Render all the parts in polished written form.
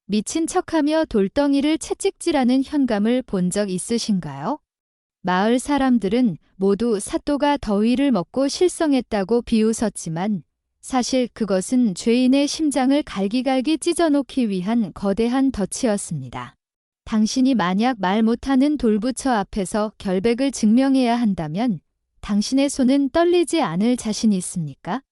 미친 척하며 돌덩이를 채찍질하는 현감을 본 적 있으신가요? 마을 사람들은 모두 사또가 더위를 먹고 실성했다고 비웃었지만 사실 그것은 죄인의 심장을 갈기갈기 찢어놓기 위한 거대한 덫이었습니다. 당신이 만약 말 못하는 돌부처 앞에서 결백을 증명해야 한다면 당신의 손은 떨리지 않을 자신 있습니까?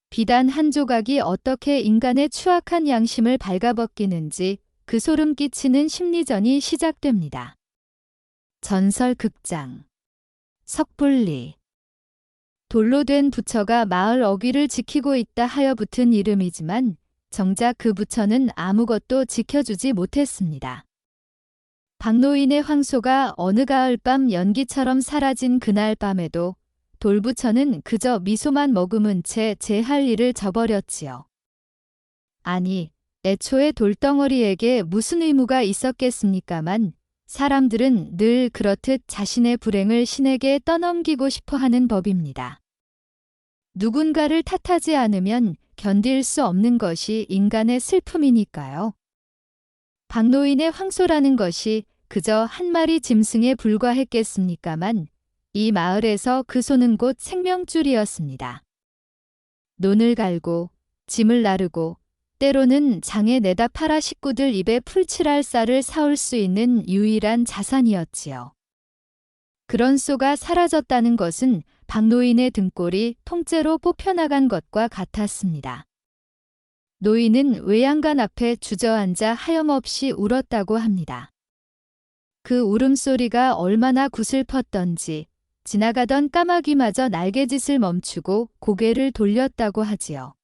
비단 한 조각이 어떻게 인간의 추악한 양심을 발가벗기는지 그 소름 끼치는 심리전이 시작됩니다. 전설 극장 석불리. 돌로 된 부처가 마을 어귀를 지키고 있다 하여 붙은 이름이지만 정작 그 부처는 아무것도 지켜주지 못했습니다. 박노인의 황소가 어느 가을 밤 연기처럼 사라진 그날 밤에도 돌부처는 그저 미소만 머금은 채 제 할 일을 저버렸지요. 아니, 애초에 돌덩어리에게 무슨 의무가 있었겠습니까만 사람들은 늘 그렇듯 자신의 불행을 신에게 떠넘기고 싶어하는 법입니다. 누군가를 탓하지 않으면 견딜 수 없는 것이 인간의 슬픔이니까요. 박노인의 황소라는 것이 그저 한 마리 짐승에 불과했겠습니까만 이 마을에서 그 소는 곧 생명줄이었습니다. 논을 갈고 짐을 나르고 때로는 장에 내다 팔아 식구들 입에 풀칠할 쌀을 사올 수 있는 유일한 자산이었지요. 그런 쏘가 사라졌다는 것은 박노인의 등골이 통째로 뽑혀나간 것과 같았습니다. 노인은 외양간 앞에 주저앉아 하염없이 울었다고 합니다. 그 울음소리가 얼마나 구슬펐던지 지나가던 까마귀마저 날개짓을 멈추고 고개를 돌렸다고 하지요.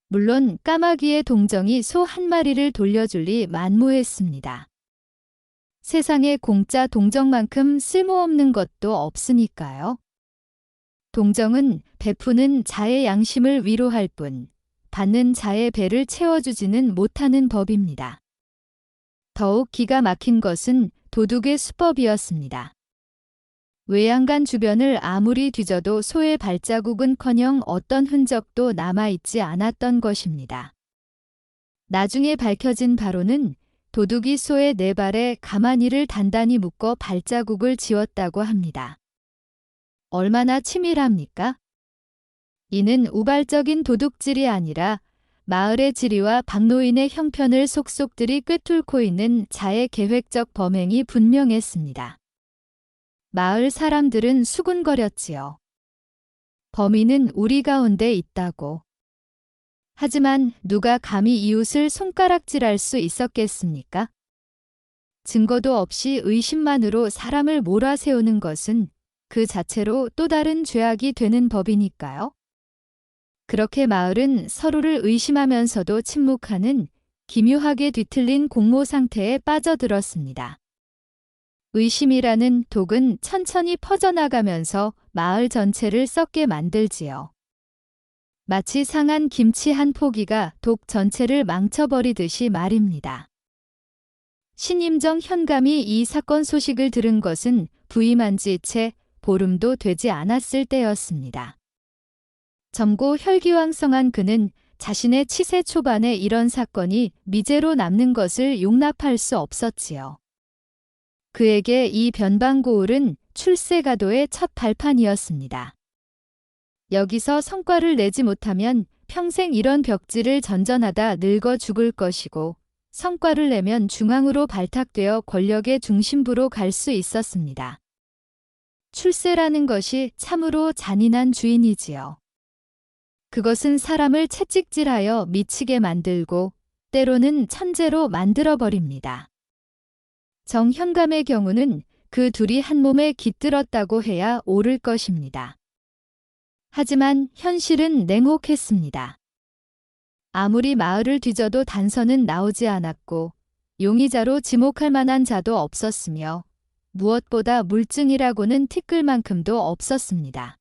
물론 까마귀의 동정이 소 한 마리를 돌려줄 리 만무했습니다. 세상에 공짜 동정만큼 쓸모없는 것도 없으니까요. 동정은 베푸는 자의 양심을 위로할 뿐 받는 자의 배를 채워주지는 못하는 법입니다. 더욱 기가 막힌 것은 도둑의 수법이었습니다. 외양간 주변을 아무리 뒤져도 소의 발자국은커녕 어떤 흔적도 남아있지 않았던 것입니다. 나중에 밝혀진 바로는 도둑이 소의 네 발에 가마니를 단단히 묶어 발자국을 지웠다고 합니다. 얼마나 치밀합니까? 이는 우발적인 도둑질이 아니라 마을의 지리와 박노인의 형편을 속속들이 꿰뚫고 있는 자의 계획적 범행이 분명했습니다. 마을 사람들은 수군거렸지요. 범인은 우리 가운데 있다고. 하지만 누가 감히 이웃을 손가락질할 수 있었겠습니까? 증거도 없이 의심만으로 사람을 몰아세우는 것은 그 자체로 또 다른 죄악이 되는 법이니까요. 그렇게 마을은 서로를 의심하면서도 침묵하는 기묘하게 뒤틀린 공모 상태에 빠져들었습니다. 의심이라는 독은 천천히 퍼져나가면서 마을 전체를 썩게 만들지요. 마치 상한 김치 한 포기가 독 전체를 망쳐버리듯이 말입니다. 신임정 현감이 이 사건 소식을 들은 것은 부임한 지 채 보름도 되지 않았을 때였습니다. 젊고 혈기왕성한 그는 자신의 치세 초반에 이런 사건이 미제로 남는 것을 용납할 수 없었지요. 그에게 이 변방고을은 출세가도의 첫 발판이었습니다. 여기서 성과를 내지 못하면 평생 이런 벽지를 전전하다 늙어 죽을 것이고 성과를 내면 중앙으로 발탁되어 권력의 중심부로 갈 수 있었습니다. 출세라는 것이 참으로 잔인한 주인이지요. 그것은 사람을 채찍질하여 미치게 만들고 때로는 천재로 만들어버립니다. 정현감의 경우는 그 둘이 한 몸에 깃들었다고 해야 옳을 것입니다. 하지만 현실은 냉혹했습니다. 아무리 마을을 뒤져도 단서는 나오지 않았고 용의자로 지목할 만한 자도 없었으며 무엇보다 물증이라고는 티끌만큼도 없었습니다.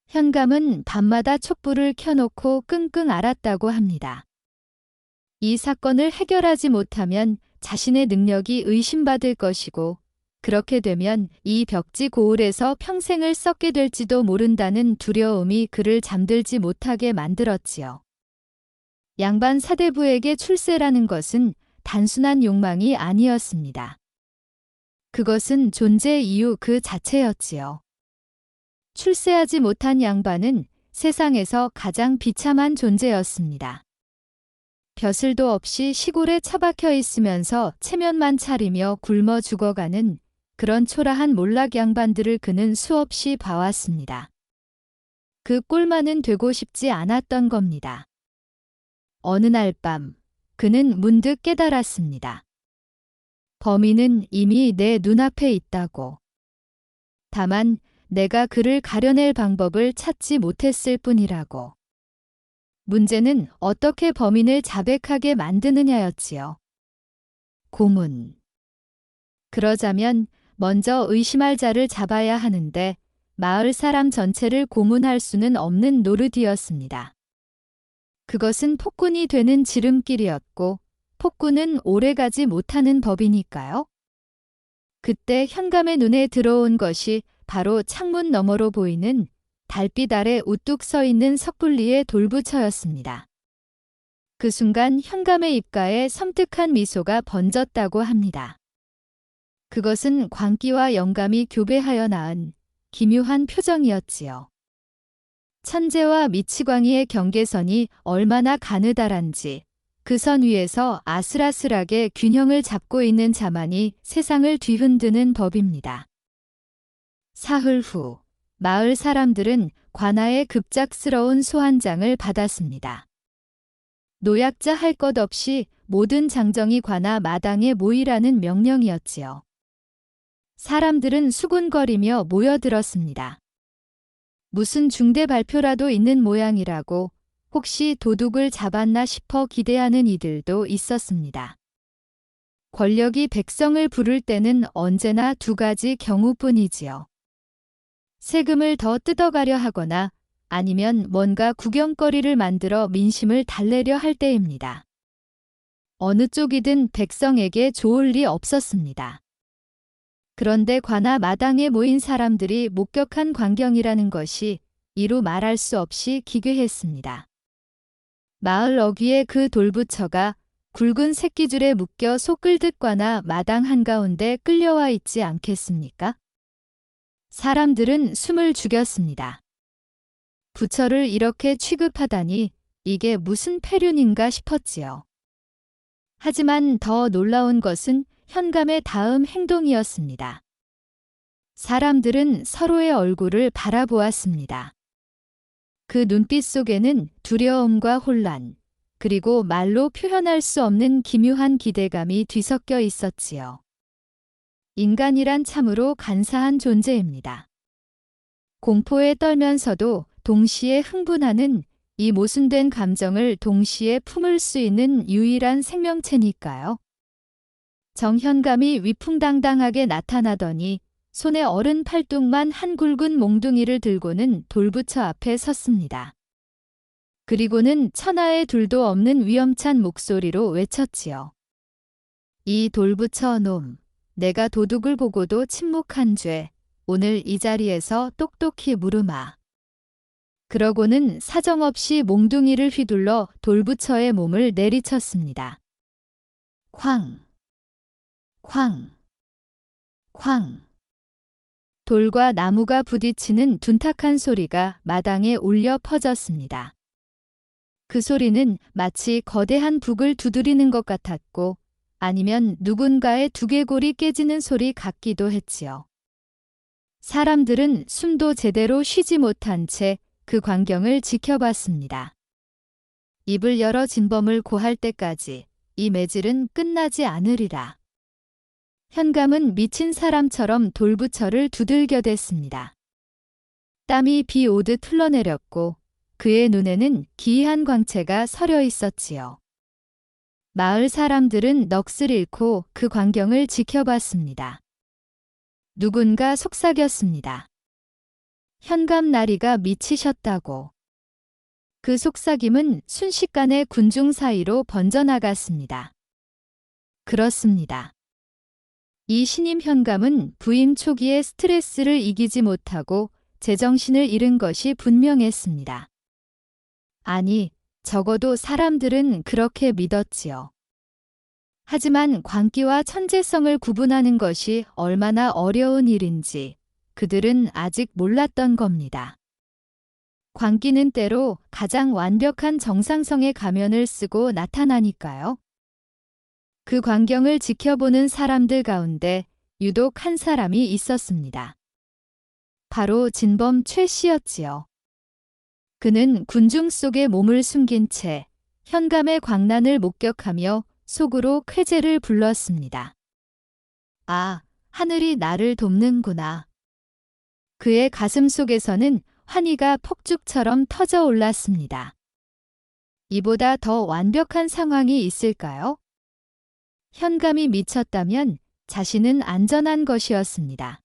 현감은 밤마다 촛불을 켜놓고 끙끙 앓았다고 합니다. 이 사건을 해결하지 못하면 자신의 능력이 의심받을 것이고 그렇게 되면 이 벽지 고을에서 평생을 썩게 될지도 모른다는 두려움이 그를 잠들지 못하게 만들었지요. 양반 사대부에게 출세라는 것은 단순한 욕망이 아니었습니다. 그것은 존재 이유 그 자체였지요. 출세하지 못한 양반은 세상에서 가장 비참한 존재였습니다. 벼슬도 없이 시골에 처박혀 있으면서 체면만 차리며 굶어 죽어가는 그런 초라한 몰락 양반들을 그는 수없이 봐왔습니다. 그 꼴만은 되고 싶지 않았던 겁니다. 어느 날 밤 그는 문득 깨달았습니다. 범인은 이미 내 눈앞에 있다고. 다만 내가 그를 가려낼 방법을 찾지 못했을 뿐이라고. 문제는 어떻게 범인을 자백하게 만드느냐였지요. 고문. 그러자면 먼저 의심할 자를 잡아야 하는데 마을 사람 전체를 고문할 수는 없는 노릇이었습니다. 그것은 폭군이 되는 지름길이었고 폭군은 오래가지 못하는 법이니까요. 그때 현감의 눈에 들어온 것이 바로 창문 너머로 보이는 달빛 아래 우뚝 서 있는 석불리의 돌부처였습니다. 그 순간 현감의 입가에 섬뜩한 미소가 번졌다고 합니다. 그것은 광기와 영감이 교배하여 낳은 기묘한 표정이었지요. 천재와 미치광이의 경계선이 얼마나 가느다란지 그 선 위에서 아슬아슬하게 균형을 잡고 있는 자만이 세상을 뒤흔드는 법입니다. 사흘 후 마을 사람들은 관아의 급작스러운 소환장을 받았습니다. 노약자 할 것 없이 모든 장정이 관아 마당에 모이라는 명령이었지요. 사람들은 수군거리며 모여들었습니다. 무슨 중대 발표라도 있는 모양이라고 혹시 도둑을 잡았나 싶어 기대하는 이들도 있었습니다. 권력이 백성을 부를 때는 언제나 두 가지 경우뿐이지요. 세금을 더 뜯어가려 하거나 아니면 뭔가 구경거리를 만들어 민심을 달래려 할 때입니다. 어느 쪽이든 백성에게 좋을 리 없었습니다. 그런데 관아 마당에 모인 사람들이 목격한 광경이라는 것이 이루 말할 수 없이 기괴했습니다. 마을 어귀의 그 돌부처가 굵은 새끼줄에 묶여 소 끌듯 관아 마당 한가운데 끌려와 있지 않겠습니까? 사람들은 숨을 죽였습니다. 부처를 이렇게 취급하다니 이게 무슨 폐륜인가 싶었지요. 하지만 더 놀라운 것은 현감의 다음 행동이었습니다. 사람들은 서로의 얼굴을 바라보았습니다. 그 눈빛 속에는 두려움과 혼란, 그리고 말로 표현할 수 없는 기묘한 기대감이 뒤섞여 있었지요. 인간이란 참으로 간사한 존재입니다. 공포에 떨면서도 동시에 흥분하는 이 모순된 감정을 동시에 품을 수 있는 유일한 생명체니까요. 정현감이 위풍당당하게 나타나더니 손에 어른 팔뚝만 한 굵은 몽둥이를 들고는 돌부처 앞에 섰습니다. 그리고는 천하의 둘도 없는 위험찬 목소리로 외쳤지요. 이 돌부처 놈, 내가 도둑을 보고도 침묵한 죄, 오늘 이 자리에서 똑똑히 물으마. 그러고는 사정없이 몽둥이를 휘둘러 돌부처의 몸을 내리쳤습니다. 쾅! 쾅! 쾅! 돌과 나무가 부딪히는 둔탁한 소리가 마당에 울려 퍼졌습니다. 그 소리는 마치 거대한 북을 두드리는 것 같았고 아니면 누군가의 두개골이 깨지는 소리 같기도 했지요. 사람들은 숨도 제대로 쉬지 못한 채 그 광경을 지켜봤습니다. 입을 열어 진범을 고할 때까지 이 매질은 끝나지 않으리라. 현감은 미친 사람처럼 돌부처를 두들겨댔습니다. 땀이 비 오듯 흘러내렸고 그의 눈에는 기이한 광채가 서려 있었지요. 마을 사람들은 넋을 잃고 그 광경을 지켜봤습니다. 누군가 속삭였습니다. 현감 나리가 미치셨다고. 그 속삭임은 순식간에 군중 사이로 번져나갔습니다. 그렇습니다. 이 신임 현감은 부임 초기의 스트레스를 이기지 못하고 제정신을 잃은 것이 분명했습니다. 아니, 적어도 사람들은 그렇게 믿었지요. 하지만 광기와 천재성을 구분하는 것이 얼마나 어려운 일인지 그들은 아직 몰랐던 겁니다. 광기는 때로 가장 완벽한 정상성의 가면을 쓰고 나타나니까요. 그 광경을 지켜보는 사람들 가운데 유독 한 사람이 있었습니다. 바로 진범 최 씨였지요. 그는 군중 속에 몸을 숨긴 채 현감의 광란을 목격하며 속으로 쾌재를 불렀습니다. 아, 하늘이 나를 돕는구나. 그의 가슴 속에서는 환희가 폭죽처럼 터져 올랐습니다. 이보다 더 완벽한 상황이 있을까요? 현감이 미쳤다면 자신은 안전한 것이었습니다.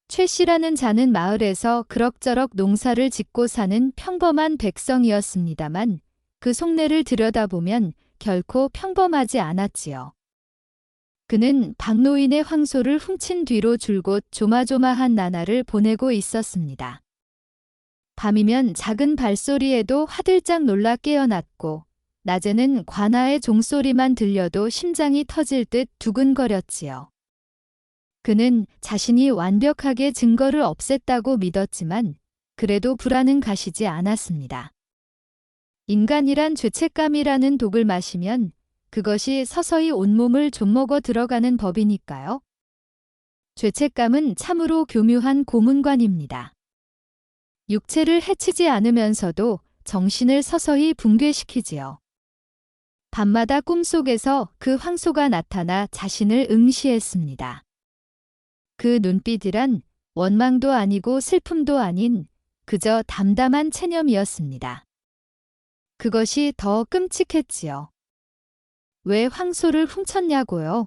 최 씨라는 자는 마을에서 그럭저럭 농사를 짓고 사는 평범한 백성이었습니다만 그 속내를 들여다보면 결코 평범하지 않았지요. 그는 박노인의 황소를 훔친 뒤로 줄곧 조마조마한 나날을 보내고 있었습니다. 밤이면 작은 발소리에도 화들짝 놀라 깨어났고 낮에는 관아의 종소리만 들려도 심장이 터질 듯 두근거렸지요. 그는 자신이 완벽하게 증거를 없앴다고 믿었지만 그래도 불안은 가시지 않았습니다. 인간이란 죄책감이라는 독을 마시면 그것이 서서히 온몸을 좀먹어 들어가는 법이니까요. 죄책감은 참으로 교묘한 고문관입니다. 육체를 해치지 않으면서도 정신을 서서히 붕괴시키지요. 밤마다 꿈속에서 그 황소가 나타나 자신을 응시했습니다. 그 눈빛이란 원망도 아니고 슬픔도 아닌 그저 담담한 체념이었습니다. 그것이 더 끔찍했지요. 왜 황소를 훔쳤냐고요?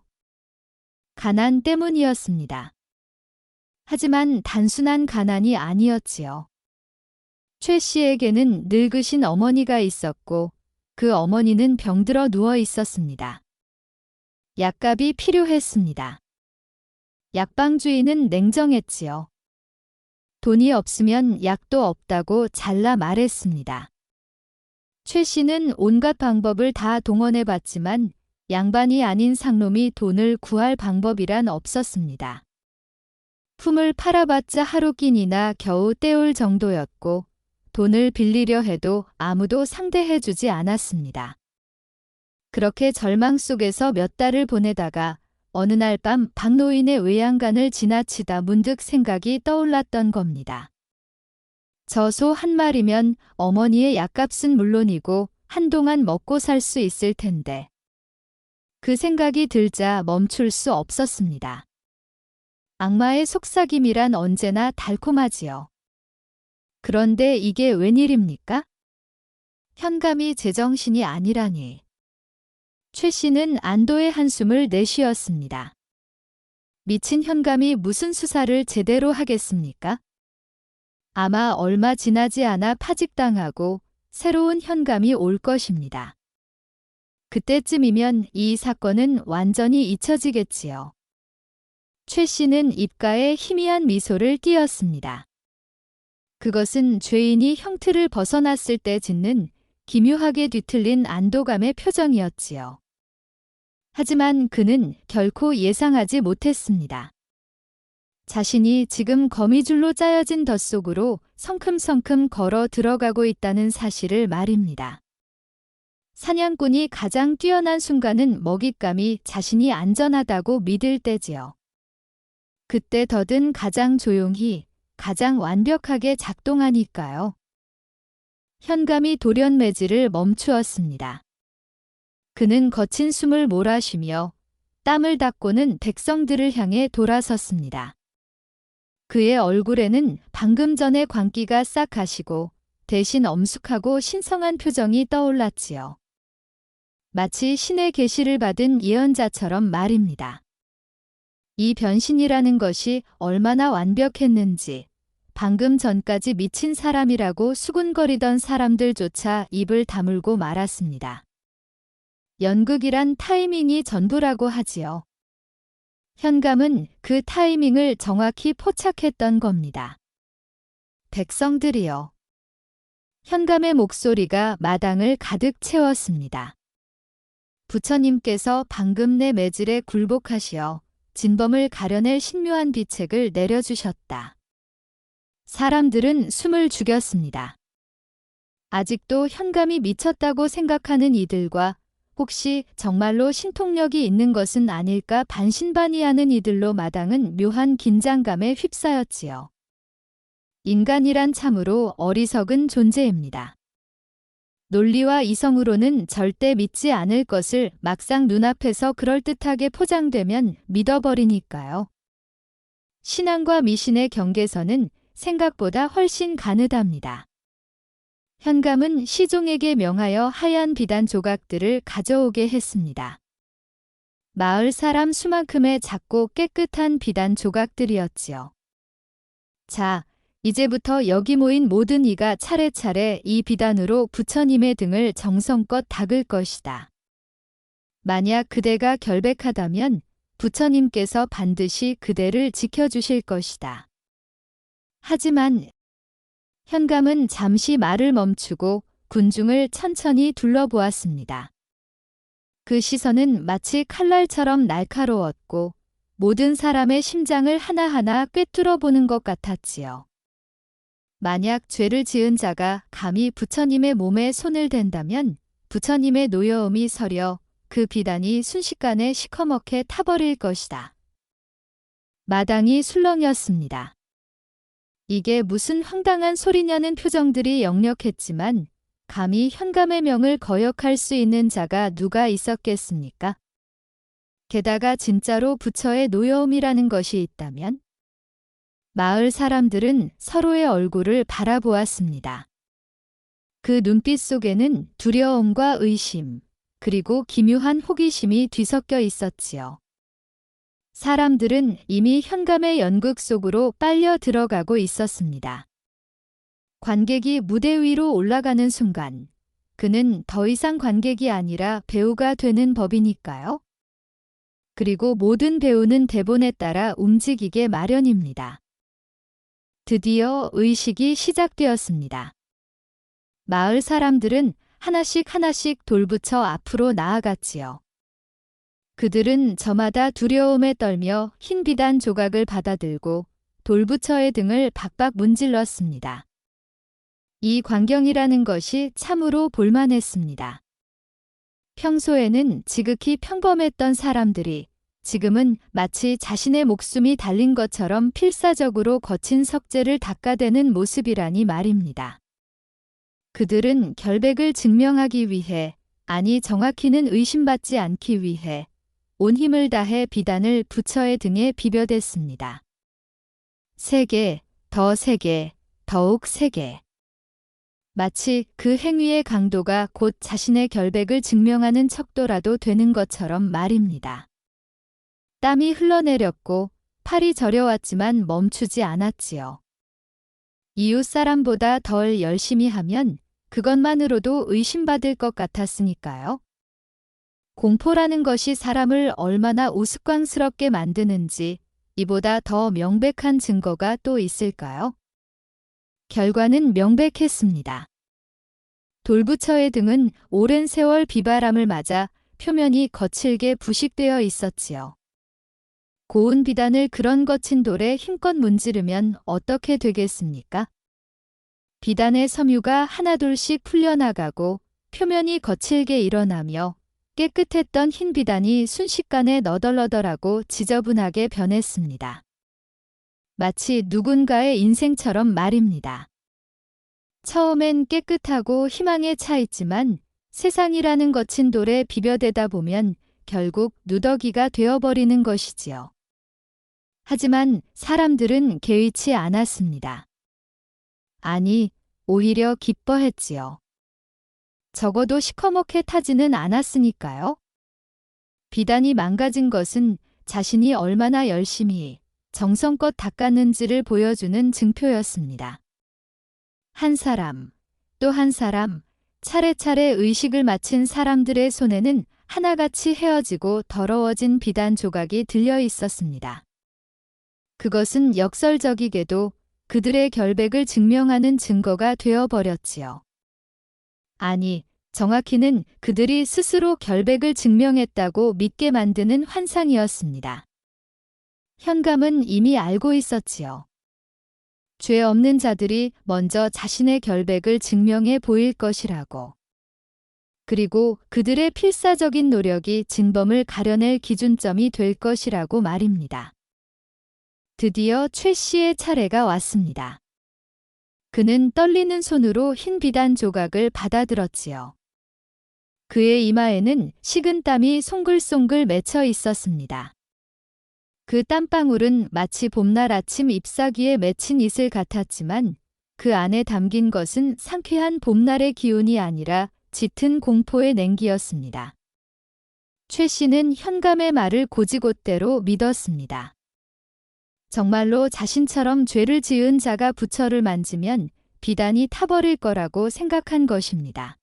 가난 때문이었습니다. 하지만 단순한 가난이 아니었지요. 최 씨에게는 늙으신 어머니가 있었고 그 어머니는 병들어 누워 있었습니다. 약값이 필요했습니다. 약방주의는 냉정했지요. 돈이 없으면 약도 없다고 잘라 말했습니다. 최 씨는 온갖 방법을 다 동원해봤지만 양반이 아닌 상놈이 돈을 구할 방법이란 없었습니다. 품을 팔아봤자 하루 끼니나 겨우 때울 정도였고 돈을 빌리려 해도 아무도 상대해주지 않았습니다. 그렇게 절망 속에서 몇 달을 보내다가 어느 날 밤 박노인의 외양간을 지나치다 문득 생각이 떠올랐던 겁니다. 저 소 한 마리면 어머니의 약값은 물론이고 한동안 먹고 살 수 있을 텐데. 그 생각이 들자 멈출 수 없었습니다. 악마의 속삭임이란 언제나 달콤하지요. 그런데 이게 웬일입니까? 현감이 제정신이 아니라니. 최 씨는 안도의 한숨을 내쉬었습니다. 미친 현감이 무슨 수사를 제대로 하겠습니까? 아마 얼마 지나지 않아 파직당하고 새로운 현감이 올 것입니다. 그때쯤이면 이 사건은 완전히 잊혀지겠지요. 최 씨는 입가에 희미한 미소를 띄었습니다. 그것은 죄인이 형틀을 벗어났을 때 짓는 기묘하게 뒤틀린 안도감의 표정이었지요. 하지만 그는 결코 예상하지 못했습니다. 자신이 지금 거미줄로 짜여진 덫 속으로 성큼성큼 걸어 들어가고 있다는 사실을 말입니다. 사냥꾼이 가장 뛰어난 순간은 먹잇감이 자신이 안전하다고 믿을 때지요. 그때 덫은 가장 조용히, 가장 완벽하게 작동하니까요. 현감이 돌연매질을 멈추었습니다. 그는 거친 숨을 몰아쉬며 땀을 닦고는 백성들을 향해 돌아섰습니다. 그의 얼굴에는 방금 전의 광기가 싹 가시고 대신 엄숙하고 신성한 표정이 떠올랐지요. 마치 신의 계시를 받은 예언자처럼 말입니다. 이 변신이라는 것이 얼마나 완벽했는지 방금 전까지 미친 사람이라고 수군거리던 사람들조차 입을 다물고 말았습니다. 연극이란 타이밍이 전부라고 하지요. 현감은 그 타이밍을 정확히 포착했던 겁니다. 백성들이요. 현감의 목소리가 마당을 가득 채웠습니다. 부처님께서 방금 내 매질에 굴복하시어 진범을 가려낼 신묘한 비책을 내려주셨다. 사람들은 숨을 죽였습니다. 아직도 현감이 미쳤다고 생각하는 이들과 혹시 정말로 신통력이 있는 것은 아닐까 반신반의하는 이들로 마당은 묘한 긴장감에 휩싸였지요. 인간이란 참으로 어리석은 존재입니다. 논리와 이성으로는 절대 믿지 않을 것을 막상 눈앞에서 그럴듯하게 포장되면 믿어버리니까요. 신앙과 미신의 경계선은 생각보다 훨씬 가느답니다. 현감은 시종에게 명하여 하얀 비단 조각들을 가져오게 했습니다. 마을 사람 수만큼의 작고 깨끗한 비단 조각들이었지요. 자, 이제부터 여기 모인 모든 이가 차례차례 이 비단으로 부처님의 등을 정성껏 닦을 것이다. 만약 그대가 결백하다면 부처님께서 반드시 그대를 지켜주실 것이다. 하지만 현감은 잠시 말을 멈추고 군중을 천천히 둘러보았습니다. 그 시선은 마치 칼날처럼 날카로웠고 모든 사람의 심장을 하나하나 꿰뚫어 보는 것 같았지요. 만약 죄를 지은 자가 감히 부처님의 몸에 손을 댄다면 부처님의 노여움이 서려 그 비단이 순식간에 시커멓게 타버릴 것이다. 마당이 술렁였습니다. 이게 무슨 황당한 소리냐는 표정들이 역력했지만 감히 현감의 명을 거역할 수 있는 자가 누가 있었겠습니까? 게다가 진짜로 부처의 노여움이라는 것이 있다면? 마을 사람들은 서로의 얼굴을 바라보았습니다. 그 눈빛 속에는 두려움과 의심, 그리고 기묘한 호기심이 뒤섞여 있었지요. 사람들은 이미 현감의 연극 속으로 빨려 들어가고 있었습니다. 관객이 무대 위로 올라가는 순간 그는 더 이상 관객이 아니라 배우가 되는 법이니까요. 그리고 모든 배우는 대본에 따라 움직이게 마련입니다. 드디어 의식이 시작되었습니다. 마을 사람들은 하나씩 하나씩 돌붙여 앞으로 나아갔지요. 그들은 저마다 두려움에 떨며 흰 비단 조각을 받아들고 돌부처의 등을 박박 문질렀습니다. 이 광경이라는 것이 참으로 볼만했습니다. 평소에는 지극히 평범했던 사람들이 지금은 마치 자신의 목숨이 달린 것처럼 필사적으로 거친 석재를 닦아대는 모습이라니 말입니다. 그들은 결백을 증명하기 위해, 아니 정확히는 의심받지 않기 위해 온 힘을 다해 비단을 부처의 등에 비벼댔습니다. 세게, 더 세게, 더욱 세게. 마치 그 행위의 강도가 곧 자신의 결백을 증명하는 척도라도 되는 것처럼 말입니다. 땀이 흘러내렸고 팔이 저려왔지만 멈추지 않았지요. 이웃 사람보다 덜 열심히 하면 그것만으로도 의심받을 것 같았으니까요. 공포라는 것이 사람을 얼마나 우스꽝스럽게 만드는지 이보다 더 명백한 증거가 또 있을까요? 결과는 명백했습니다. 돌부처의 등은 오랜 세월 비바람을 맞아 표면이 거칠게 부식되어 있었지요. 고운 비단을 그런 거친 돌에 힘껏 문지르면 어떻게 되겠습니까? 비단의 섬유가 하나둘씩 풀려나가고 표면이 거칠게 일어나며 깨끗했던 흰 비단이 순식간에 너덜너덜하고 지저분하게 변했습니다. 마치 누군가의 인생처럼 말입니다. 처음엔 깨끗하고 희망에 차 있지만 세상이라는 거친 돌에 비벼대다 보면 결국 누더기가 되어버리는 것이지요. 하지만 사람들은 개의치 않았습니다. 아니, 오히려 기뻐했지요. 적어도 시커멓게 타지는 않았으니까요. 비단이 망가진 것은 자신이 얼마나 열심히 정성껏 닦았는지를 보여주는 증표였습니다. 한 사람, 또 한 사람, 차례차례 의식을 마친 사람들의 손에는 하나같이 헤어지고 더러워진 비단 조각이 들려 있었습니다. 그것은 역설적이게도 그들의 결백을 증명하는 증거가 되어버렸지요. 아니, 정확히는 그들이 스스로 결백을 증명했다고 믿게 만드는 환상이었습니다. 현감은 이미 알고 있었지요. 죄 없는 자들이 먼저 자신의 결백을 증명해 보일 것이라고. 그리고 그들의 필사적인 노력이 진범을 가려낼 기준점이 될 것이라고 말입니다. 드디어 최 씨의 차례가 왔습니다. 그는 떨리는 손으로 흰 비단 조각을 받아들었지요. 그의 이마에는 식은 땀이 송글송글 맺혀 있었습니다. 그 땀방울은 마치 봄날 아침 잎사귀에 맺힌 이슬 같았지만 그 안에 담긴 것은 상쾌한 봄날의 기운이 아니라 짙은 공포의 냉기였습니다. 최 씨는 현감의 말을 곧이곧대로 믿었습니다. 정말로 자신처럼 죄를 지은 자가 부처를 만지면 비단이 타버릴 거라고 생각한 것입니다.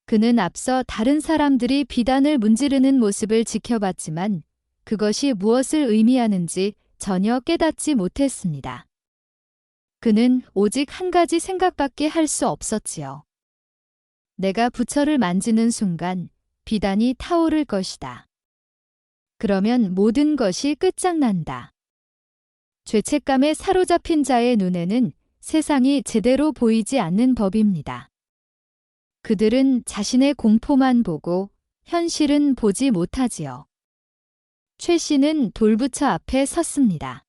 그는 앞서 다른 사람들이 비단을 문지르는 모습을 지켜봤지만 그것이 무엇을 의미하는지 전혀 깨닫지 못했습니다. 그는 오직 한 가지 생각밖에 할 수 없었지요. 내가 부처를 만지는 순간 비단이 타오를 것이다. 그러면 모든 것이 끝장난다. 죄책감에 사로잡힌 자의 눈에는 세상이 제대로 보이지 않는 법입니다. 그들은 자신의 공포만 보고 현실은 보지 못하지요. 최 씨는 돌부처 앞에 섰습니다.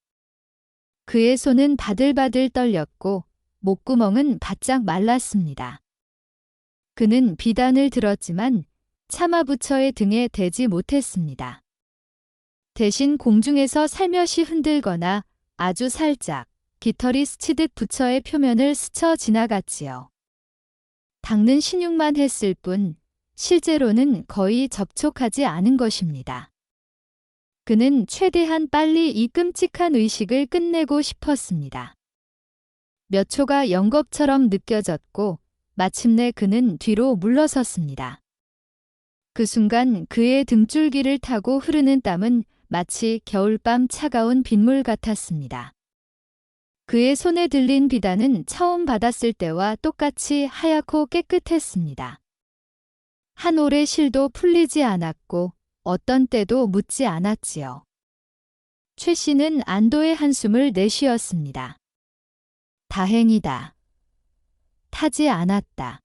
그의 손은 바들바들 떨렸고 목구멍은 바짝 말랐습니다. 그는 비단을 들었지만 차마 부처의 등에 대지 못했습니다. 대신 공중에서 살며시 흔들거나 아주 살짝 깃털이 스치듯 부처의 표면을 스쳐 지나갔지요. 닦는 신용만 했을 뿐 실제로는 거의 접촉하지 않은 것입니다. 그는 최대한 빨리 이 끔찍한 의식을 끝내고 싶었습니다. 몇 초가 영겁처럼 느껴졌고 마침내 그는 뒤로 물러섰습니다. 그 순간 그의 등줄기를 타고 흐르는 땀은 마치 겨울밤 차가운 빗물 같았습니다. 그의 손에 들린 비단은 처음 받았을 때와 똑같이 하얗고 깨끗했습니다. 한 올의 실도 풀리지 않았고 어떤 때도 묻지 않았지요. 최 씨는 안도의 한숨을 내쉬었습니다. 다행이다. 타지 않았다.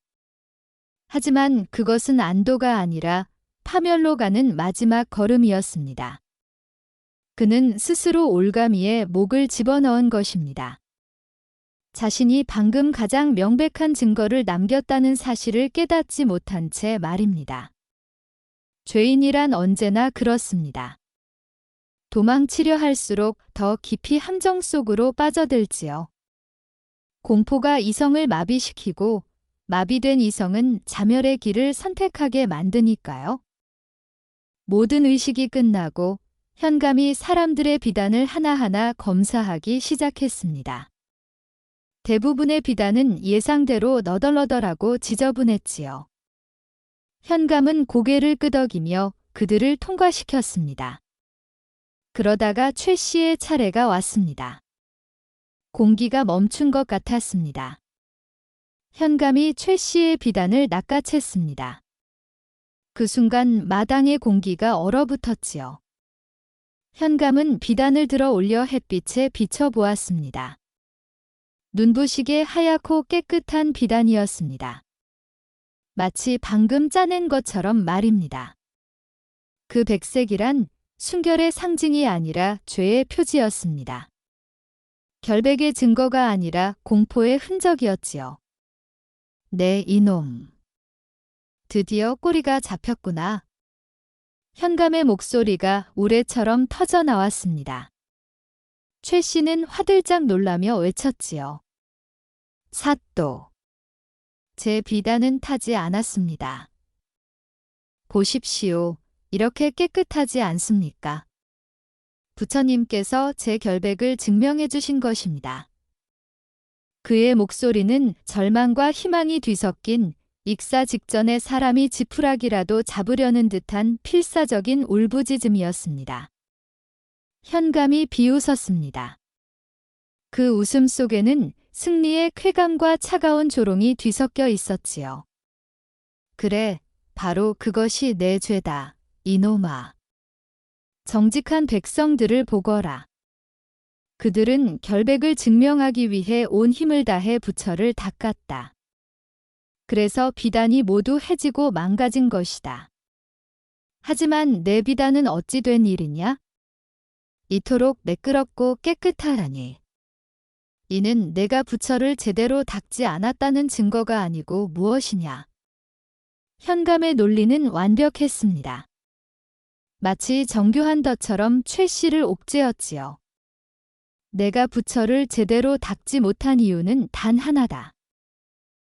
하지만 그것은 안도가 아니라 파멸로 가는 마지막 걸음이었습니다. 그는 스스로 올가미에 목을 집어넣은 것입니다. 자신이 방금 가장 명백한 증거를 남겼다는 사실을 깨닫지 못한 채 말입니다. 죄인이란 언제나 그렇습니다. 도망치려 할수록 더 깊이 함정 속으로 빠져들지요. 공포가 이성을 마비시키고 마비된 이성은 자멸의 길을 선택하게 만드니까요. 모든 의식이 끝나고 현감이 사람들의 비단을 하나하나 검사하기 시작했습니다. 대부분의 비단은 예상대로 너덜너덜하고 지저분했지요. 현감은 고개를 끄덕이며 그들을 통과시켰습니다. 그러다가 최 씨의 차례가 왔습니다. 공기가 멈춘 것 같았습니다. 현감이 최 씨의 비단을 낚아챘습니다. 그 순간 마당의 공기가 얼어붙었지요. 현감은 비단을 들어 올려 햇빛에 비춰보았습니다. 눈부시게 하얗고 깨끗한 비단이었습니다. 마치 방금 짜낸 것처럼 말입니다. 그 백색이란 순결의 상징이 아니라 죄의 표지였습니다. 결백의 증거가 아니라 공포의 흔적이었지요. 네, 이놈. 드디어 꼬리가 잡혔구나. 현감의 목소리가 우레처럼 터져 나왔습니다. 최 씨는 화들짝 놀라며 외쳤지요. 사또. 제 비단은 타지 않았습니다. 보십시오. 이렇게 깨끗하지 않습니까? 부처님께서 제 결백을 증명해 주신 것입니다. 그의 목소리는 절망과 희망이 뒤섞인 익사 직전에 사람이 지푸라기라도 잡으려는 듯한 필사적인 울부짖음이었습니다. 현감이 비웃었습니다. 그 웃음 속에는 승리의 쾌감과 차가운 조롱이 뒤섞여 있었지요. 그래, 바로 그것이 내 죄다, 이놈아. 정직한 백성들을 보거라. 그들은 결백을 증명하기 위해 온 힘을 다해 부처를 닦았다. 그래서 비단이 모두 해지고 망가진 것이다. 하지만 내 비단은 어찌 된 일이냐? 이토록 매끄럽고 깨끗하라니. 이는 내가 부처를 제대로 닦지 않았다는 증거가 아니고 무엇이냐? 현감의 논리는 완벽했습니다. 마치 정교한 덫처럼 최 씨를 옥죄었지요. 내가 부처를 제대로 닦지 못한 이유는 단 하나다.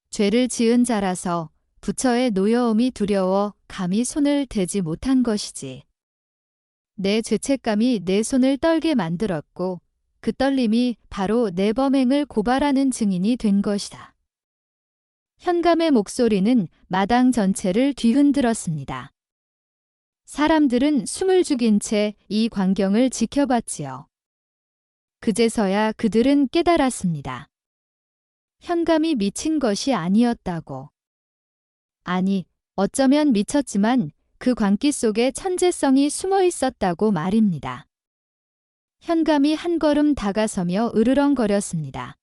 죄를 지은 자라서 부처의 노여움이 두려워 감히 손을 대지 못한 것이지. 내 죄책감이 내 손을 떨게 만들었고 그 떨림이 바로 내 범행을 고발하는 증인이 된 것이다. 현감의 목소리는 마당 전체를 뒤흔들었습니다. 사람들은 숨을 죽인 채 이 광경을 지켜봤지요. 그제서야 그들은 깨달았습니다. 현감이 미친 것이 아니었다고. 아니, 어쩌면 미쳤지만 그 광기 속에 천재성이 숨어 있었다고 말입니다. 현감이 한 걸음 다가서며 으르렁거렸습니다.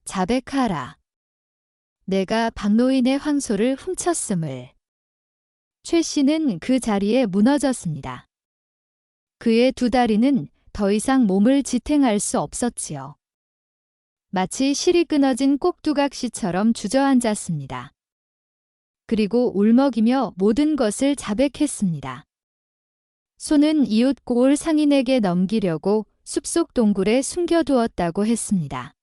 자백하라. 내가 박노인의 황소를 훔쳤음을. 최 씨는 그 자리에 무너졌습니다. 그의 두 다리는 더 이상 몸을 지탱할 수 없었지요. 마치 실이 끊어진 꼭두각시처럼 주저앉았습니다. 그리고 울먹이며 모든 것을 자백했습니다. 손은 이웃 고을 상인에게 넘기려고 숲속 동굴에 숨겨두었다고 했습니다.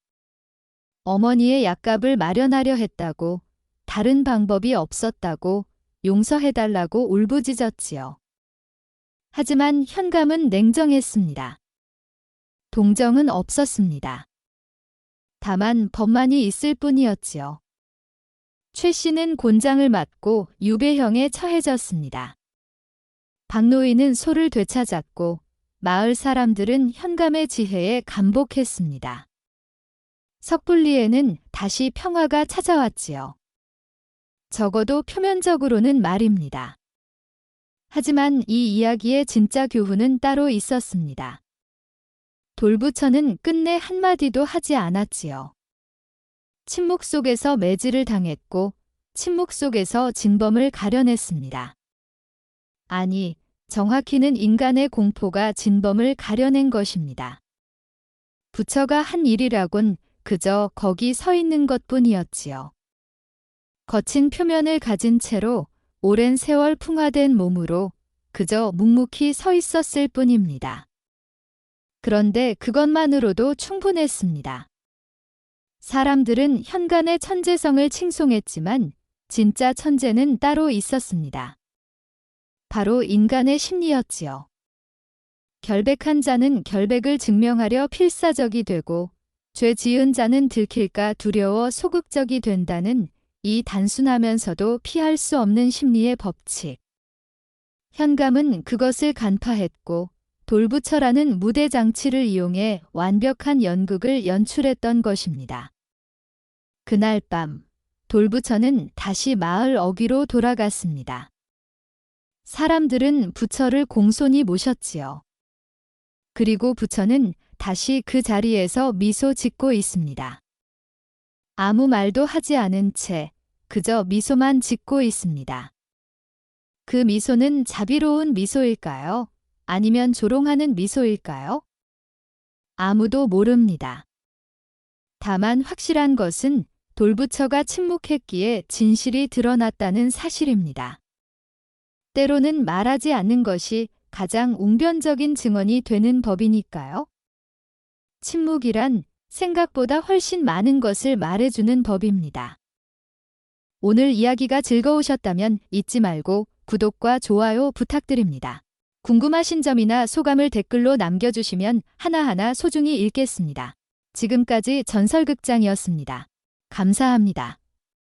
어머니의 약값을 마련하려 했다고, 다른 방법이 없었다고, 용서해달라고 울부짖었지요. 하지만 현감은 냉정했습니다. 동정은 없었습니다. 다만 법만이 있을 뿐이었지요. 최 씨는 곤장을 맞고 유배형에 처해졌습니다. 박노인은 소를 되찾았고 마을 사람들은 현감의 지혜에 감복했습니다. 섣불리에는 다시 평화가 찾아왔지요. 적어도 표면적으로는 말입니다. 하지만 이 이야기의 진짜 교훈은 따로 있었습니다. 돌부처는 끝내 한마디도 하지 않았지요. 침묵 속에서 매질을 당했고 침묵 속에서 진범을 가려냈습니다. 아니, 정확히는 인간의 공포가 진범을 가려낸 것입니다. 부처가 한 일이라곤 그저 거기 서 있는 것뿐이었지요. 거친 표면을 가진 채로 오랜 세월 풍화된 몸으로 그저 묵묵히 서 있었을 뿐입니다. 그런데 그것만으로도 충분했습니다. 사람들은 현간의 천재성을 칭송했지만 진짜 천재는 따로 있었습니다. 바로 인간의 심리였지요. 결백한 자는 결백을 증명하려 필사적이 되고 죄 지은 자는 들킬까 두려워 소극적이 된다는 이 단순하면서도 피할 수 없는 심리의 법칙. 현감은 그것을 간파했고 돌부처라는 무대 장치를 이용해 완벽한 연극을 연출했던 것입니다. 그날 밤 돌부처는 다시 마을 어귀로 돌아갔습니다. 사람들은 부처를 공손히 모셨지요. 그리고 부처는 다시 그 자리에서 미소 짓고 있습니다. 아무 말도 하지 않은 채 그저 미소만 짓고 있습니다. 그 미소는 자비로운 미소일까요? 아니면 조롱하는 미소일까요? 아무도 모릅니다. 다만 확실한 것은 돌부처가 침묵했기에 진실이 드러났다는 사실입니다. 때로는 말하지 않는 것이 가장 웅변적인 증언이 되는 법이니까요. 침묵이란 생각보다 훨씬 많은 것을 말해주는 법입니다. 오늘 이야기가 즐거우셨다면 잊지 말고 구독과 좋아요 부탁드립니다. 궁금하신 점이나 소감을 댓글로 남겨주시면 하나하나 소중히 읽겠습니다. 지금까지 전설극장이었습니다. 감사합니다.